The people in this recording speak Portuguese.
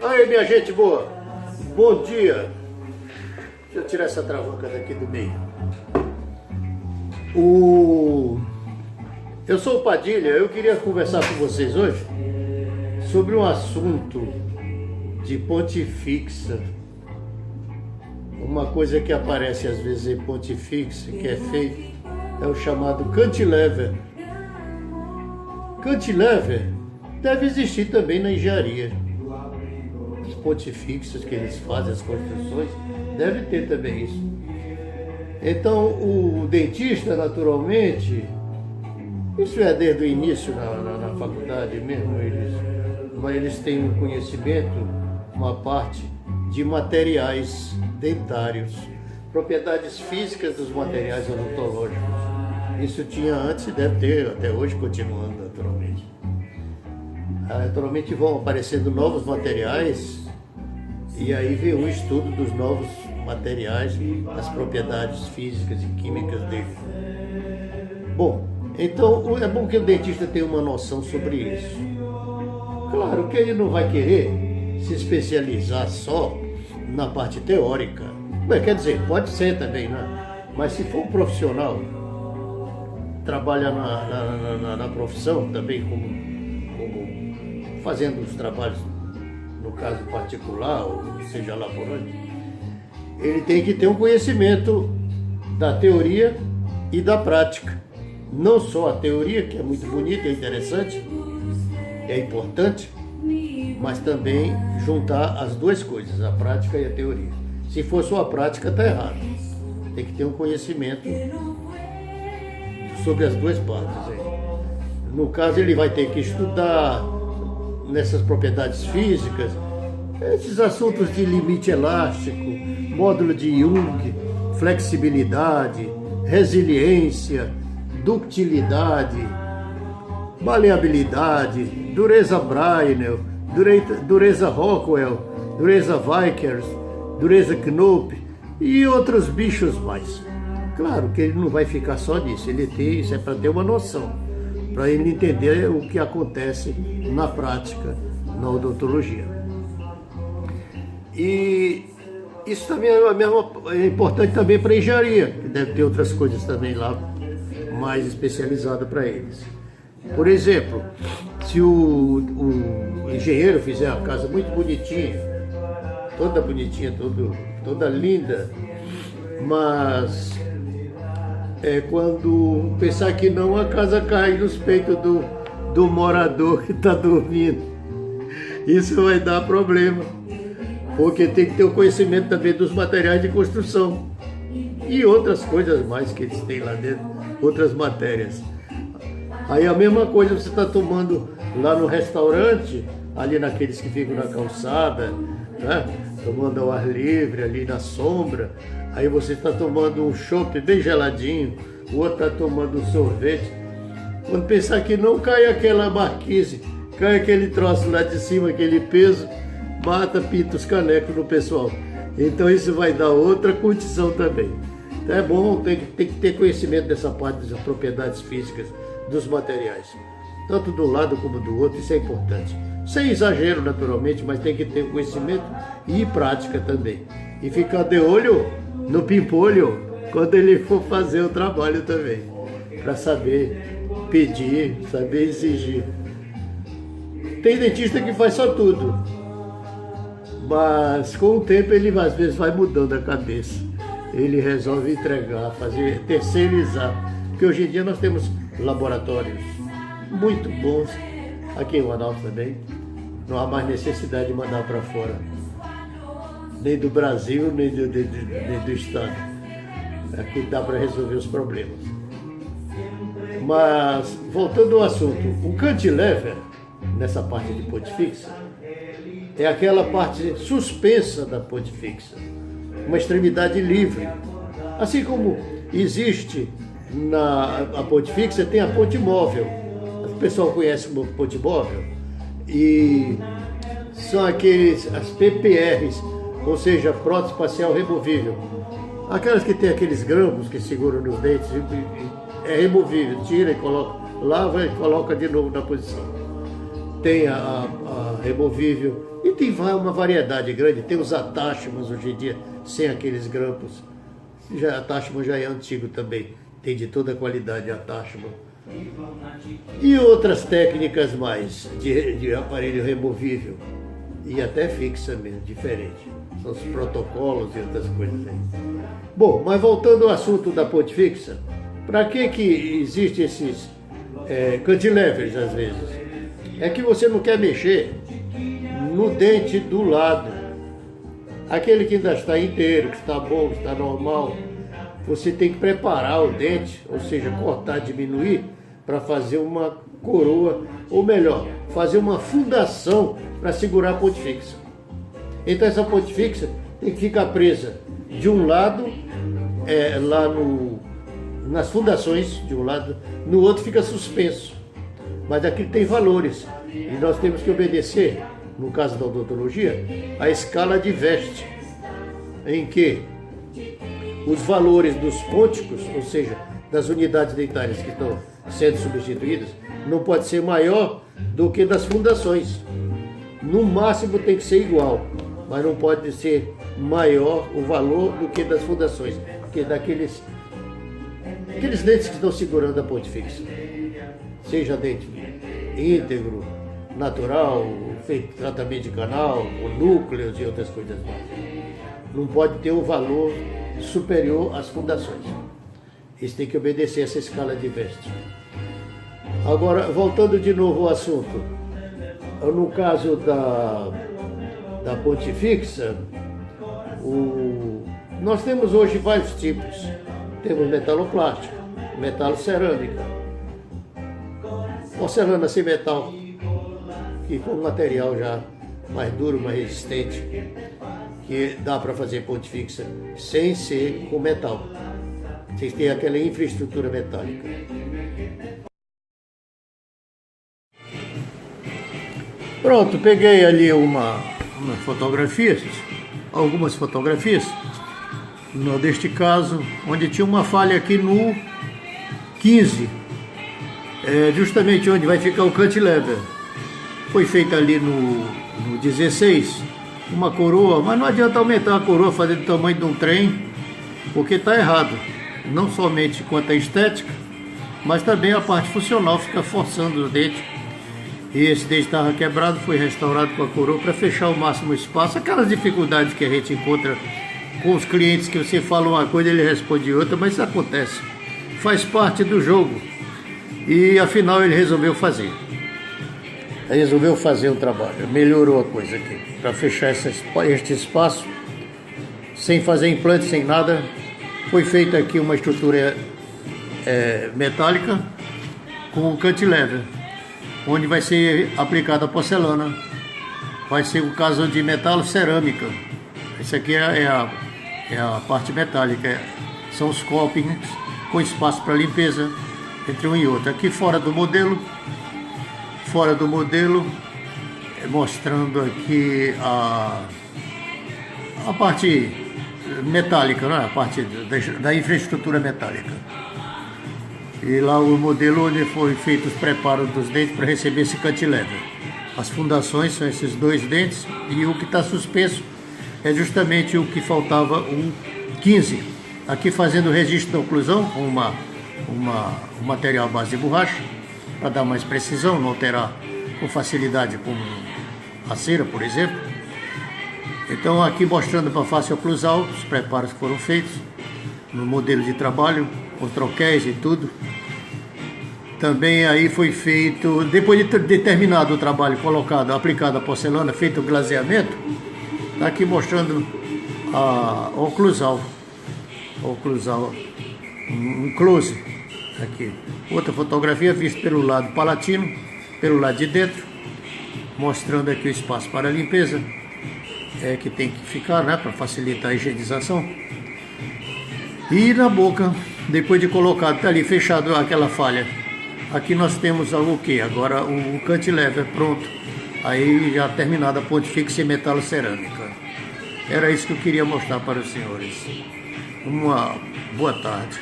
Aí, minha gente boa, bom dia. Deixa eu tirar essa travuca daqui do meio. Eu sou o Padilha, eu queria conversar com vocês hoje sobre um assunto de ponte fixa. Uma coisa que aparece às vezes em ponte fixa, que é feito, é o chamado cantilever. Cantilever deve existir também na engenharia. As pontes fixas que eles fazem, as construções, deve ter também isso. Então, o dentista, naturalmente, isso é desde o início na faculdade mesmo, eles têm um conhecimento, uma parte de materiais dentários, propriedades físicas dos materiais odontológicos. Isso tinha antes e deve ter até hoje, continuando naturalmente. Naturalmente vão aparecendo novos materiais e aí vem o estudo dos novos materiais, as propriedades físicas e químicas deles. Bom, então é bom que o dentista tenha uma noção sobre isso. Claro que ele não vai querer se especializar só na parte teórica. Bem, quer dizer, pode ser também, né? Mas se for um profissional, trabalha na profissão também como fazendo os trabalhos, no caso particular, ou seja lá por onde, ele tem que ter um conhecimento da teoria e da prática. Não só a teoria, que é muito bonita, é interessante, é importante, mas também juntar as duas coisas, a prática e a teoria. Se for só a prática, está errado. Tem que ter um conhecimento sobre as duas partes. No caso, ele vai ter que estudar nessas propriedades físicas, esses assuntos de limite elástico, módulo de Young, flexibilidade, resiliência, ductilidade, maleabilidade, dureza Brinell, dureza Rockwell, dureza Vickers, dureza Knoop e outros bichos mais. Claro que ele não vai ficar só nisso, isso é para ter uma noção, para ele entender o que acontece na prática, na odontologia. E isso também é importante também para a engenharia, que deve ter outras coisas também lá mais especializadas para eles. Por exemplo, se o engenheiro fizer uma casa muito bonitinha, toda linda, mas quando pensar que não, a casa cai nos peitos do morador que está dormindo. Isso vai dar problema, porque tem que ter o conhecimento também dos materiais de construção e outras coisas mais que eles têm lá dentro, outras matérias. Aí a mesma coisa você está tomando lá no restaurante, ali naqueles que ficam na calçada, né? Tomando ao ar livre, ali na sombra. Aí você está tomando um chopp bem geladinho, o outro está tomando um sorvete. Quando pensar que não cai aquela marquise, cai aquele troço lá de cima, aquele peso, mata, pinta os canecos no pessoal. Então isso vai dar outra condição também. Então é bom, tem que ter conhecimento dessa parte das propriedades físicas dos materiais. Tanto do lado como do outro, isso é importante. Sem exagero, naturalmente, mas tem que ter conhecimento e prática também. E ficar de olho no pimpolho quando ele for fazer o trabalho também, para saber pedir, saber exigir. Tem dentista que faz só tudo, mas com o tempo ele às vezes vai mudando a cabeça. Ele resolve entregar, fazer, terceirizar, porque hoje em dia nós temos laboratórios muito bons, aqui em Manaus também, não há mais necessidade de mandar para fora, nem do Brasil, nem do estado. Aqui dá para resolver os problemas. Mas, voltando ao assunto, o cantilever, nessa parte de ponte fixa, é aquela parte suspensa da ponte fixa, uma extremidade livre. Assim como existe a ponte fixa, tem a ponte móvel. O pessoal conhece como ponte móvel, e são as PPRs, ou seja, prótese facial removível. Aquelas que tem aqueles grampos que seguram nos dentes, é removível, tira e coloca, lava e coloca de novo na posição. Tem a removível. E tem uma variedade grande. Tem os attachments hoje em dia, sem aqueles grampos. Attachment já é antigo também. Tem de toda qualidade attachment. E outras técnicas mais de aparelho removível. E até fixa mesmo, diferente. São os protocolos e outras coisas aí. Bom, mas voltando ao assunto da ponte fixa, para que existem esses cantilevers às vezes? É que você não quer mexer no dente do lado. Aquele que ainda está inteiro, que está bom, que está normal. Você tem que preparar o dente, ou seja, cortar, diminuir, para fazer uma coroa, ou melhor, fazer uma fundação para segurar a ponte fixa. Então essa ponte fixa tem que ficar presa de um lado, lá nas fundações de um lado, no outro fica suspenso. Mas aqui tem valores e nós temos que obedecer, no caso da odontologia, a escala de Vest, em que os valores dos ponticos, ou seja, das unidades dentárias que estão sendo substituídas, não pode ser maior do que das fundações. No máximo tem que ser igual, mas não pode ser maior o valor do que das fundações, que é daqueles dentes que estão segurando a ponte fixa. Seja dente íntegro, natural, feito tratamento de canal, ou núcleos e outras coisas mais. Não pode ter um valor superior às fundações. Isso tem que obedecer essa escala de Vest. Agora, voltando de novo ao assunto, no caso da ponte fixa, nós temos hoje vários tipos. Temos metaloplástico, metalocerâmica, porcelana sem metal, que com um material já mais duro, mais resistente, que dá para fazer ponte fixa sem ser com metal. Vocês têm aquela infraestrutura metálica. Pronto, peguei ali algumas fotografias, neste caso, onde tinha uma falha aqui no 15, justamente onde vai ficar o cantilever. Foi feita ali no 16, uma coroa, mas não adianta aumentar a coroa, fazer do tamanho de um trem, porque está errado. Não somente quanto à estética, mas também a parte funcional, fica forçando o dente. E esse dente estava quebrado, foi restaurado com a coroa para fechar o máximo espaço. Aquelas dificuldades que a gente encontra com os clientes, que você fala uma coisa e ele responde outra, mas isso acontece. Faz parte do jogo. E afinal ele resolveu fazer. Resolveu fazer o trabalho, melhorou a coisa aqui, para fechar este espaço, sem fazer implante, sem nada. Foi feita aqui uma estrutura metálica com o cantilever, onde vai ser aplicada a porcelana. Vai ser o caso de metalocerâmica. Esse aqui é a parte metálica, são os copings com espaço para limpeza entre um e outro. Aqui fora do modelo, mostrando aqui a parte metálica, né? A parte da infraestrutura metálica. E lá o modelo onde foi feito os preparos dos dentes para receber esse cantilever. As fundações são esses dois dentes e o que está suspenso é justamente o que faltava, um 15. Aqui fazendo o registro da oclusão com um material à base de borracha, para dar mais precisão, não alterar com facilidade como a cera, por exemplo. Então aqui mostrando para a face oclusal os preparos que foram feitos no modelo de trabalho, com troquéis e tudo. Também aí foi feito, depois de terminado o trabalho, aplicado a porcelana, feito o glaseamento, está aqui mostrando a oclusal, um close aqui. Outra fotografia vista pelo lado palatino, pelo lado de dentro, mostrando aqui o espaço para limpeza, que tem que ficar, né, para facilitar a higienização. E na boca, depois de colocado, está ali fechado aquela falha. Aqui nós temos o que? Agora o cantilever pronto. Aí já terminada a ponte fixa em metalocerâmica. Era isso que eu queria mostrar para os senhores. Uma boa tarde.